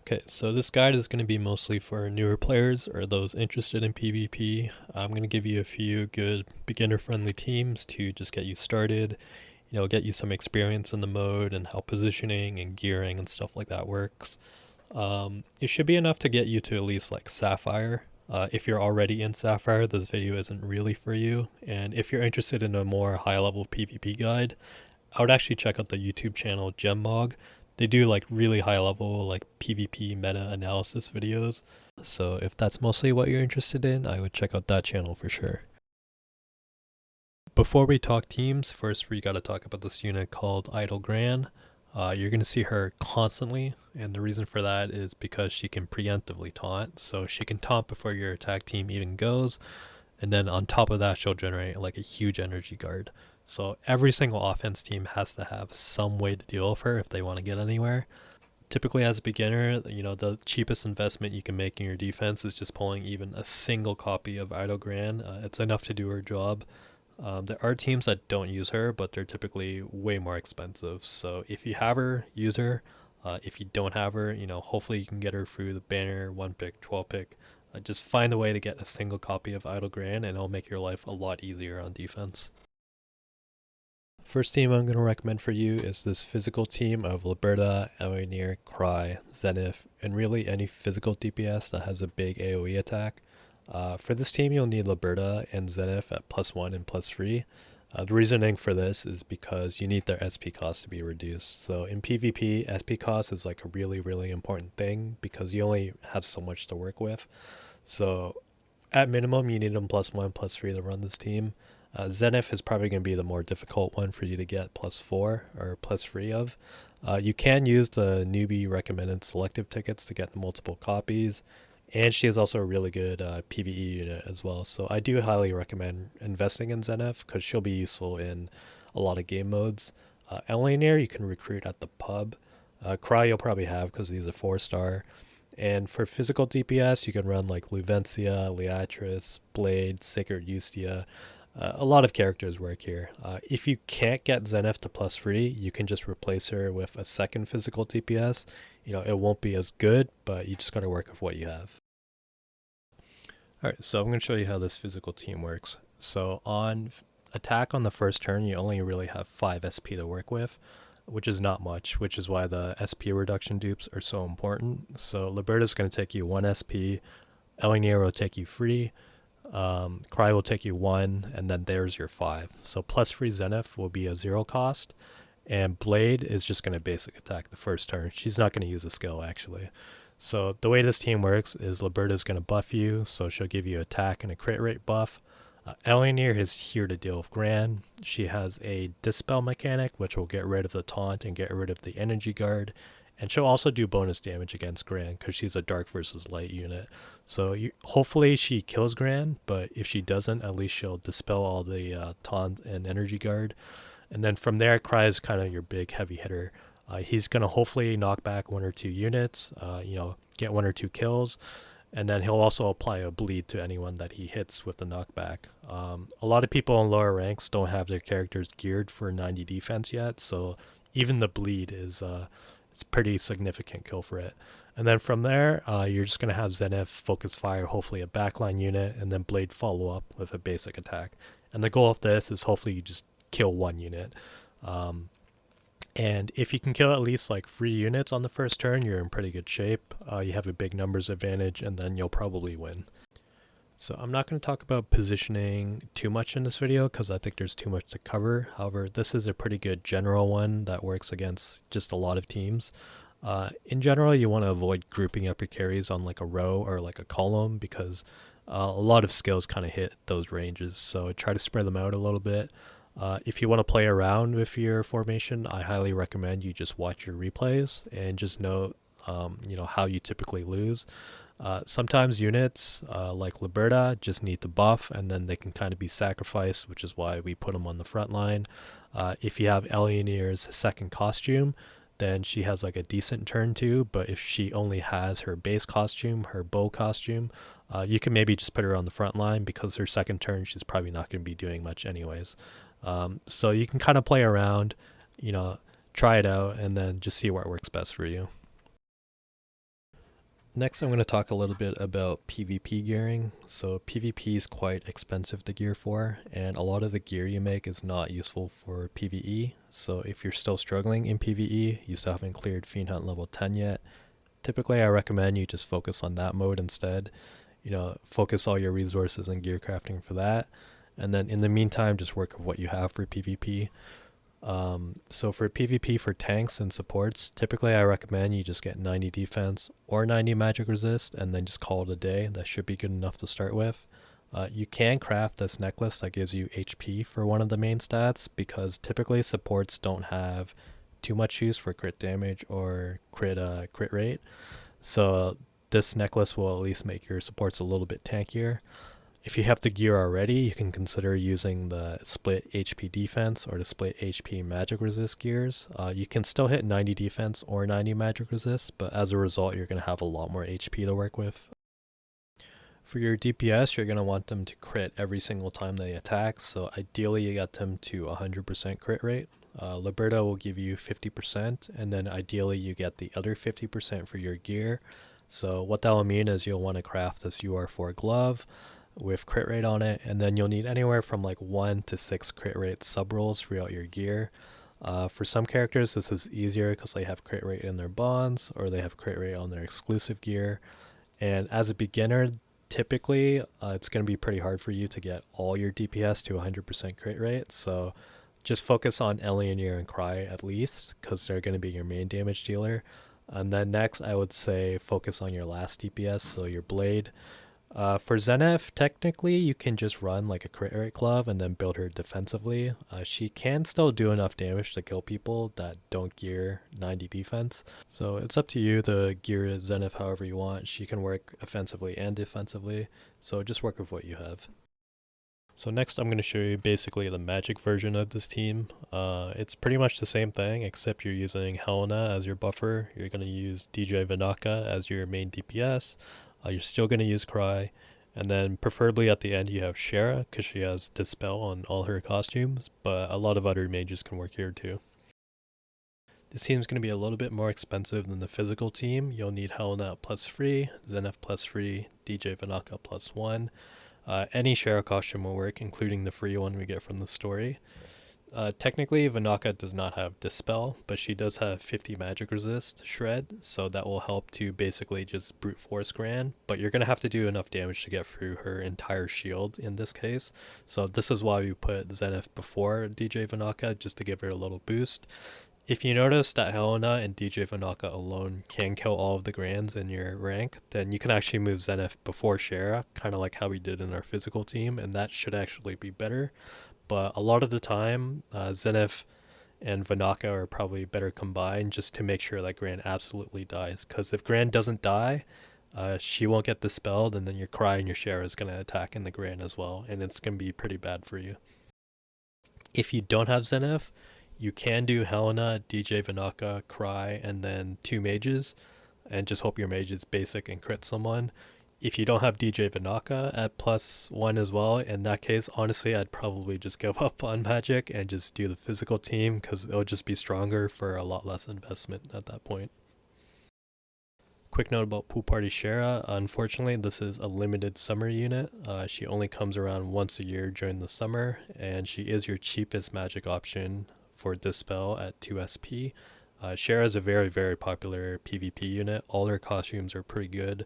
Okay, so this guide is going to be mostly for newer players or those interested in PvP. I'm going to give you a few good beginner-friendly teams to just get you started, get you some experience in the mode and how positioning and gearing and stuff like that works. It should be enough to get you to at least like Sapphire. If you're already in Sapphire, this video isn't really for you. And if you're interested in a more high-level PvP guide, I would actually check out the YouTube channel Gemmog. They do like really high level like PvP meta analysis videos. So if that's mostly what you're interested in, I would check out that channel for sure. Before we talk teams, first we gotta talk about this unit called Gran. You're gonna see her constantly, and the reason for that is because she can preemptively taunt. So she can taunt before your attack team even goes, and then on top of that, she'll generate like a huge energy guard. So every single offense team has to have some way to deal with her if they want to get anywhere. Typically, as a beginner, the cheapest investment you can make in your defense is just pulling even a single copy of Gran. It's enough to do her job. There are teams that don't use her, but they're typically way more expensive. So if you have her, use her. If you don't have her, hopefully you can get her through the banner, 1 pick, 12 pick. Just find a way to get a single copy of Gran, and it'll make your life a lot easier on defense. First team I'm going to recommend for you is this physical team of Liberta, Elenir, Cry, Zenith, and really any physical DPS that has a big AoE attack. For this team, you'll need Liberta and Zenith at +1 and +3. The reasoning for this is because you need their SP cost to be reduced. So in PvP, SP cost is like a really, really important thing because you only have so much to work with. So at minimum, you need them +1, +3 to run this team. Zenith is probably going to be the more difficult one for you to get +4 or +3 of. You can use the newbie recommended selective tickets to get multiple copies, and she is also a really good PvE unit as well. So I do highly recommend investing in Zenith because she'll be useful in a lot of game modes. Elenir you can recruit at the pub. Cry you'll probably have because he's a 4-star. And for physical DPS, you can run like Luvencia, Leatris, Blade, Sacred Ustia. A lot of characters work here. If you can't get Zenith to +3, you can just replace her with a second physical DPS. It won't be as good, but you just gotta work with what you have. Alright, so I'm gonna show you how this physical team works. So on attack on the first turn, you only really have 5 SP to work with, which is not much, which is why the SP reduction dupes are so important. So Liberta's gonna take you 1 SP, Elenir will take you 3, Cry will take you 1, and then there's your 5. So +3 Zenith will be a 0 cost, and Blade is just going to basic attack the first turn. She's not going to use a skill actually. So the way this team works is Liberta's going to buff you, so she'll give you attack and a crit rate buff. Elenir is here to deal with Gran. She has a dispel mechanic, which will get rid of the taunt and get rid of the energy guard. And she'll also do bonus damage against Gran because she's a dark versus light unit. So hopefully she kills Gran, but if she doesn't, at least she'll dispel all the taunt and energy guard. And then from there, Cry is kind of your big heavy hitter. He's going to hopefully knock back 1 or 2 units, get 1 or 2 kills. And then he'll also apply a bleed to anyone that he hits with the knockback. A lot of people in lower ranks don't have their characters geared for 90 defense yet, so even the bleed is it's a pretty significant kill for it. And then from there, you're just going to have Zenith focus fire, hopefully a backline unit, and then Blade follow up with a basic attack. And the goal of this is hopefully you just kill 1 unit. And if you can kill at least like 3 units on the first turn, you're in pretty good shape. You have a big numbers advantage, and then you'll probably win. So I'm not going to talk about positioning too much in this video because I think there's too much to cover. However, this is a pretty good general one that works against just a lot of teams. In general, you want to avoid grouping up your carries on like a row or like a column because a lot of skills kind of hit those ranges. So try to spread them out a little bit. If you want to play around with your formation, I highly recommend you just watch your replays and just note, how you typically lose. Sometimes units like Liberta just need to buff and then they can kind of be sacrificed, which is why we put them on the front line. If you have Elenir's second costume, then she has like a decent turn too, but if she only has her base costume, her bow costume, you can maybe just put her on the front line because her second turn she's probably not going to be doing much anyways. So you can kind of play around, try it out, and then just see what works best for you. Next, I'm going to talk a little bit about PvP gearing. So PvP is quite expensive to gear for, and a lot of the gear you make is not useful for PvE. So if you're still struggling in PvE, you still haven't cleared Fiend Hunt level 10 yet, typically I recommend you just focus on that mode instead. Focus all your resources and gear crafting for that. And then in the meantime, just work with what you have for PvP. So for PvP for tanks and supports, typically I recommend you just get 90 defense or 90 magic resist and then just call it a day. That should be good enough to start with. You can craft this necklace that gives you HP for one of the main stats because typically supports don't have too much use for crit damage or crit rate. So this necklace will at least make your supports a little bit tankier. If you have the gear already, you can consider using the split HP defense or the split HP magic resist gears. You can still hit 90 defense or 90 magic resist, but as a result, you're going to have a lot more HP to work with. For your DPS, you're going to want them to crit every single time they attack, so ideally you get them to 100% crit rate. Liberta will give you 50%, and then ideally you get the other 50% for your gear. So what that will mean is you'll want to craft this UR4 glove with crit rate on it, and then you'll need anywhere from like 1 to 6 crit rate sub rolls throughout your gear. For some characters, this is easier because they have crit rate in their bonds or they have crit rate on their exclusive gear. And as a beginner, typically it's going to be pretty hard for you to get all your DPS to 100% crit rate. So just focus on Eleanor and Cry at least because they're going to be your main damage dealer. And then next, I would say focus on your last DPS, so your Blade. For Zenith, technically, you can just run like a crit rate glove and then build her defensively. She can still do enough damage to kill people that don't gear 90 defense. So it's up to you to gear Zenith however you want. She can work offensively and defensively. So just work with what you have. So next I'm going to show you basically the magic version of this team. It's pretty much the same thing except you're using Helena as your buffer. You're going to use DJ Vanaka as your main DPS. You're still going to use Cry. And then preferably at the end you have Schera because she has Dispel on all her costumes, but a lot of other mages can work here too. This team is going to be a little bit more expensive than the physical team. You'll need Helena +3, Zenith +3, DJ Vanaka +1. Any Schera costume will work, including the free one we get from the story. Technically, Vanaka does not have Dispel, but she does have 50 magic resist shred, so that will help to basically just brute force Gran, but you're going to have to do enough damage to get through her entire shield in this case. So this is why we put Zenith before DJ Vanaka, just to give her a little boost. If you notice that Helena and DJ Vanaka alone can kill all of the Grans in your rank, then you can actually move Zenith before Schera, kind of like how we did in our physical team, and that should actually be better. But a lot of the time, Zenith and Vanaka are probably better combined just to make sure that Gran absolutely dies. Because if Gran doesn't die, she won't get dispelled, and then your Cry and your Schera is going to attack in the Gran as well, and it's going to be pretty bad for you. If you don't have Zenith, you can do Helena, DJ Vanaka, Cry, and then 2 mages, and just hope your mage is basic and crit someone. If you don't have DJ Vanaka at +1 as well, in that case, honestly, I'd probably just give up on magic and just do the physical team because it'll just be stronger for a lot less investment at that point. Quick note about Pool Party Schera. Unfortunately, this is a limited summer unit. She only comes around once a year during the summer, and she is your cheapest magic option for Dispel at 2 SP. Schera is a very, very popular PvP unit. All her costumes are pretty good.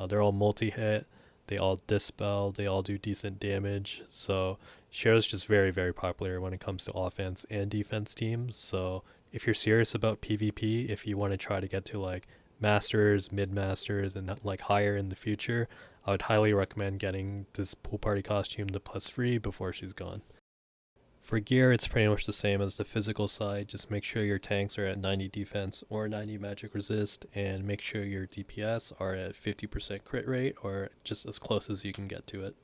They're all multi-hit, they all dispel, they all do decent damage. So Schera's just very, very popular when it comes to offense and defense teams. So if you're serious about PvP, if you want to try to get to like masters, mid-masters, and like higher in the future, I would highly recommend getting this pool party costume to +3 before she's gone. For gear, it's pretty much the same as the physical side. Just make sure your tanks are at 90 defense or 90 magic resist, and make sure your DPS are at 50% crit rate or just as close as you can get to it.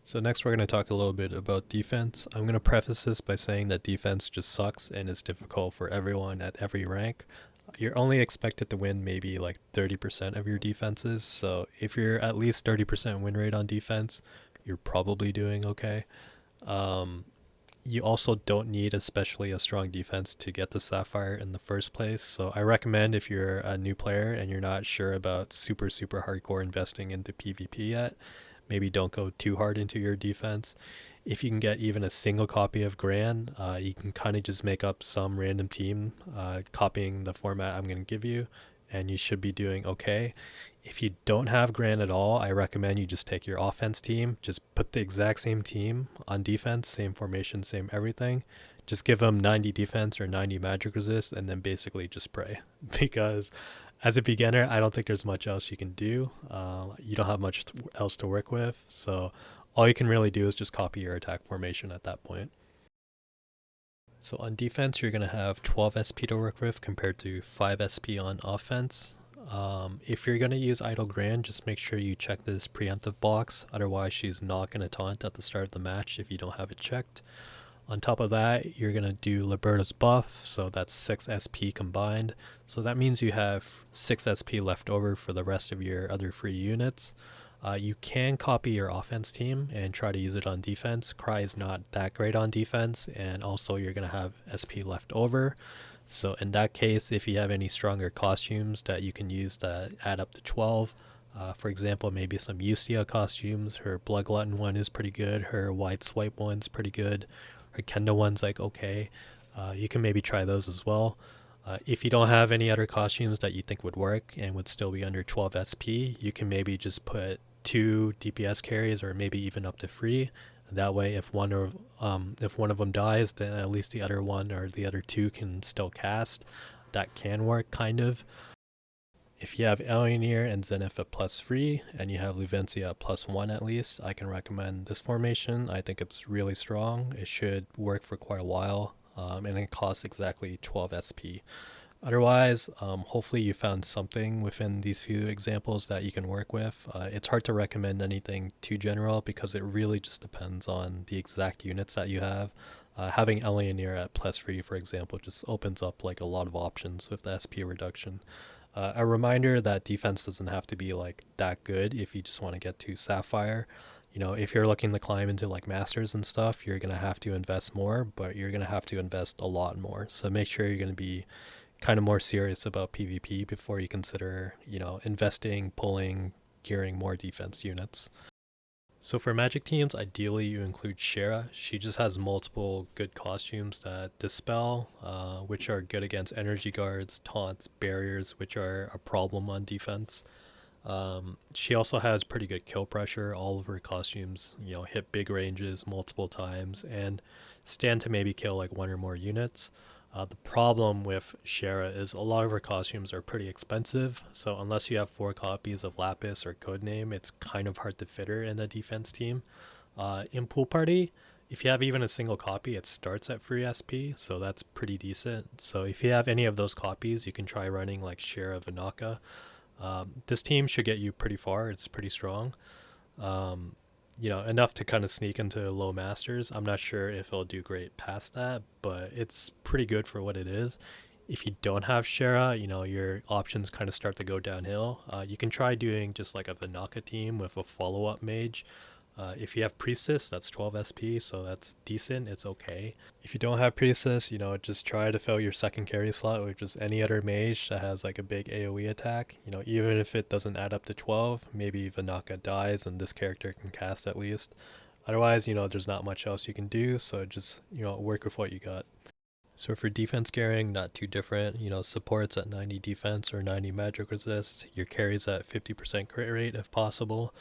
So next we're going to talk a little bit about defense. I'm going to preface this by saying that defense just sucks and is difficult for everyone at every rank. You're only expected to win maybe like 30% of your defenses, so if you're at least 30% win rate on defense, you're probably doing okay. You also don't need especially a strong defense to get the Sapphire in the first place. So I recommend if you're a new player and you're not sure about super hardcore investing into PvP yet, maybe don't go too hard into your defense. If you can get even a single copy of Gran, you can kind of just make up some random team, copying the format I'm going to give you, and you should be doing okay. If you don't have Gran at all, I recommend you just take your offense team, just put the exact same team on defense, same formation, same everything. Just give them 90 defense or 90 magic resist, and then basically just pray. Because as a beginner, I don't think there's much else you can do. You don't have much else to work with, so all you can really do is just copy your attack formation at that point. So on defense, you're going to have 12 SP to work with compared to 5 SP on offense. If you're going to use Idle Grand, just make sure you check this preemptive box. Otherwise, she's not going to taunt at the start of the match if you don't have it checked. On top of that, you're going to do Liberta's buff, so that's 6 SP combined. So that means you have 6 SP left over for the rest of your other free units. You can copy your offense team and try to use it on defense. Cry is not that great on defense, and also you're going to have SP left over. So in that case, if you have any stronger costumes that you can use that add up to 12, for example, maybe some Ustia costumes. Her Blood Glutton one is pretty good. Her Wide Swipe one's pretty good. Her Kendo one's like okay. You can maybe try those as well. If you don't have any other costumes that you think would work and would still be under 12 SP, you can maybe just put 2 DPS carries or maybe even up to 3. That way, if one of them dies, then at least the other one or the other 2 can still cast. That can work kind of. If you have Alionir and Zenith at +3 and you have Luvencia at +1 at least, I can recommend this formation. I think it's really strong. It should work for quite a while, and it costs exactly 12 SP. Otherwise, hopefully you found something within these few examples that you can work with. It's hard to recommend anything too general because it really just depends on the exact units that you have. Having Eleanor at +3, for example, just opens up like a lot of options with the SP reduction. A reminder that defense doesn't have to be like that good if you just want to get to Sapphire. You know, if you're looking to climb into like Masters and stuff, you're going to have to invest more, but you're going to have to invest a lot more. So make sure you're going to be kind of more serious about PvP before you consider, investing, pulling, gearing more defense units. So for magic teams, ideally you include Schera. She just has multiple good costumes that dispel, which are good against energy guards, taunts, barriers, which are a problem on defense. She also has pretty good kill pressure. All of her costumes, hit big ranges multiple times and stand to maybe kill like one or more units. The problem with Schera is a lot of her costumes are pretty expensive, so unless you have 4 copies of Lapis or Codename, it's kind of hard to fit her in a defense team. In Pool Party, if you have even a single copy, it starts at free SP, so that's pretty decent. So if you have any of those copies, you can try running like Schera Vanaka. This team should get you pretty far. It's pretty strong. Um, enough to kind of sneak into low masters. I'm not sure if it'll do great past that, but it's pretty good for what it is. If you don't have Schera, your options kind of start to go downhill. You can try doing just like a Vanaka team with a follow-up mage. If you have Priestess, that's 12 SP, so that's decent. It's okay. If you don't have Priestess, just try to fill your second carry slot with just any other mage that has like a big AoE attack. Even if it doesn't add up to 12, maybe Vanaka dies and this character can cast at least. Otherwise, there's not much else you can do, so just, work with what you got. So for defense carrying, not too different. Supports at 90 defense or 90 magic resist. Your carries at 50% crit rate if possible.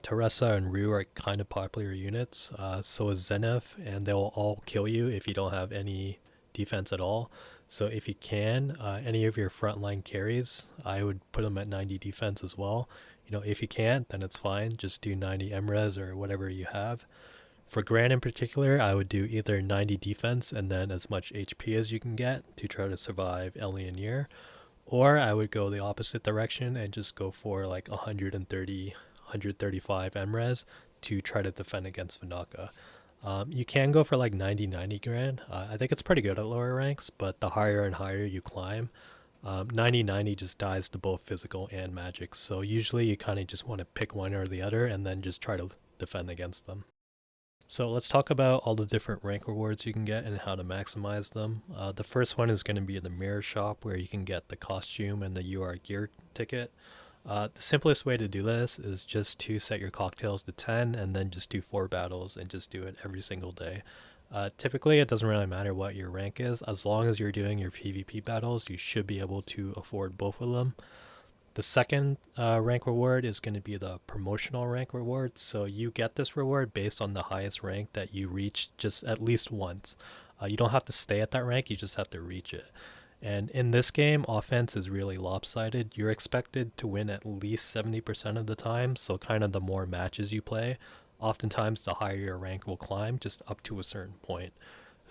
Teresa and Rue are kind of popular units. So is Zenith, and they'll all kill you if you don't have any defense at all. So if you can, any of your frontline carries, I would put them at 90 defense as well. If you can't, then it's fine. Just do 90 MRes or whatever you have. For Gran in particular, I would do either 90 defense and then as much HP as you can get to try to survive Eleanor, or I would go the opposite direction and just go for like 130, 135 MRes to try to defend against Vanaka. You can go for like 90-90 Gran. I think it's pretty good at lower ranks, but the higher and higher you climb, 90-90 just dies to both physical and magic. So usually you kind of just want to pick one or the other and then just try to defend against them. So let's talk about all the different rank rewards you can get and how to maximize them. The first one is going to be the mirror shop, where you can get the costume and the UR gear ticket. The simplest way to do this is just to set your cocktails to 10 and then just do 4 battles and just do it every single day. Typically, it doesn't really matter what your rank is. As long as you're doing your PvP battles, you should be able to afford both of them. The second rank reward is going to be the promotional rank reward. So you get this reward based on the highest rank that you reach just at least once. You don't have to stay at that rank, you just have to reach it. And in this game, offense is really lopsided. You're expected to win at least 70% of the time, so kind of the more matches you play, oftentimes the higher your rank will climb, just up to a certain point.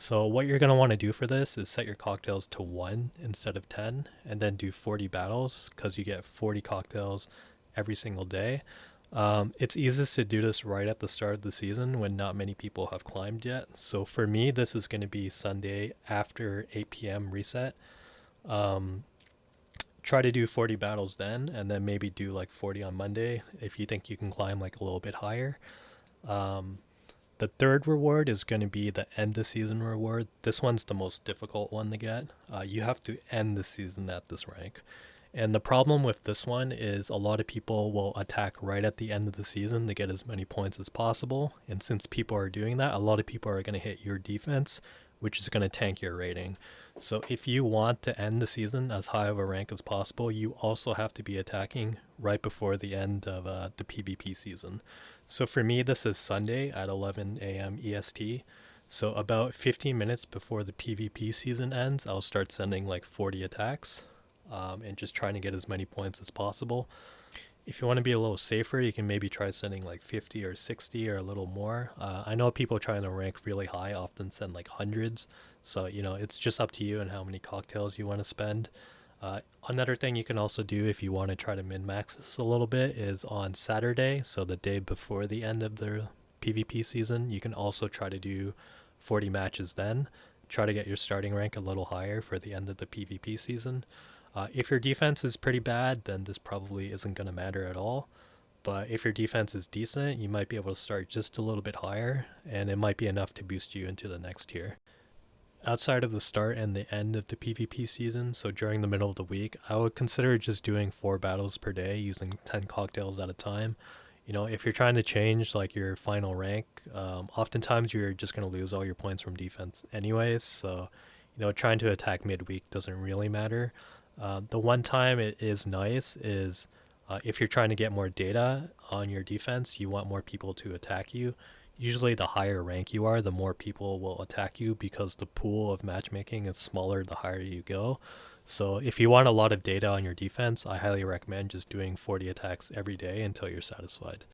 So what you're going to want to do for this is set your cocktails to 1 instead of 10, and then do 40 battles, because you get 40 cocktails every single day. It's easiest to do this right at the start of the season when not many people have climbed yet. So for me, this is going to be Sunday after 8 p.m. reset. um, Try to do 40 battles then, and then maybe do like 40 on Monday if you think you can climb like a little bit higher. um, the third reward is going to be the end the season reward. This one's the most difficult one to get. You have to end the season at this rank. And the problem with this one is a lot of people will attack right at the end of the season to get as many points as possible. And since people are doing that, a lot of people are going to hit your defense, which is going to tank your rating. So if you want to end the season as high of a rank as possible, you also have to be attacking right before the end of the PvP season. So for me, this is Sunday at 11 a.m. EST. So about 15 minutes before the PvP season ends, I'll start sending like 40 attacks, and just trying to get as many points as possible. If you want to be a little safer, you can maybe try sending like 50 or 60 or a little more. I know people trying to rank really high often send like hundreds. So, it's just up to you and how many cocktails you want to spend. Another thing you can also do if you want to try to min max this a little bit is on Saturday, so the day before the end of the PvP season, you can also try to do 40 matches then. Try to get your starting rank a little higher for the end of the PvP season. If your defense is pretty bad, then this probably isn't going to matter at all. But if your defense is decent, you might be able to start just a little bit higher, and it might be enough to boost you into the next tier. Outside of the start and the end of the PvP season, so during the middle of the week, I would consider just doing 4 battles per day using 10 cocktails at a time. If you're trying to change like your final rank, oftentimes you're just going to lose all your points from defense anyways. So, trying to attack midweek doesn't really matter. The one time it is nice is if you're trying to get more data on your defense, you want more people to attack you. Usually, the higher rank you are, the more people will attack you because the pool of matchmaking is smaller the higher you go. So, if you want a lot of data on your defense, I highly recommend just doing 40 attacks every day until you're satisfied.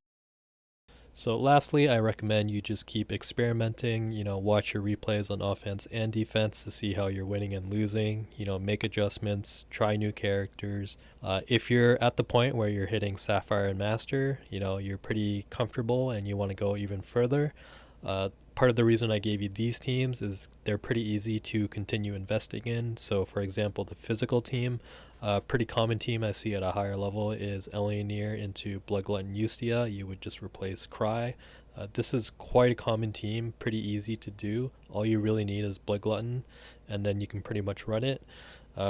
So lastly, I recommend you just keep experimenting, watch your replays on offense and defense to see how you're winning and losing, make adjustments, try new characters. If you're at the point where you're hitting Sapphire and Master, you're pretty comfortable and you want to go even further. Part of the reason I gave you these teams is they're pretty easy to continue investing in. So for example, the physical team, a pretty common team I see at a higher level is Eleanor into Blood Glutton Ustia. You would just replace Cry. This is quite a common team, pretty easy to do. All you really need is Blood Glutton, and then you can pretty much run it.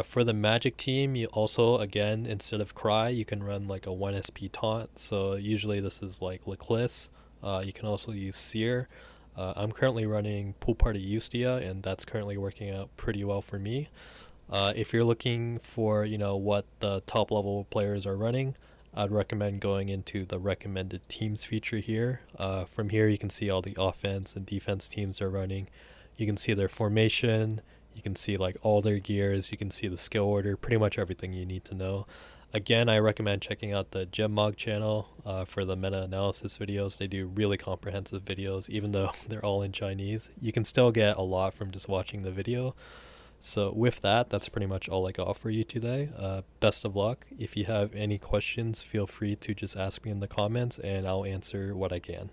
For the magic team, you also, again, instead of Cry, you can run like a 1 SP taunt. So usually this is like Leclis. You can also use Seer. I'm currently running Pool Party Ustia, and that's currently working out pretty well for me. If you're looking for, what the top level players are running, I'd recommend going into the recommended teams feature here. From here, you can see all the offense and defense teams are running. You can see their formation. You can see like all their gears. You can see the skill order, pretty much everything you need to know. Again, I recommend checking out the Gemmog channel for the meta-analysis videos. They do really comprehensive videos, even though they're all in Chinese. You can still get a lot from just watching the video. So with that, that's pretty much all I got for you today. Best of luck. If you have any questions, feel free to just ask me in the comments and I'll answer what I can.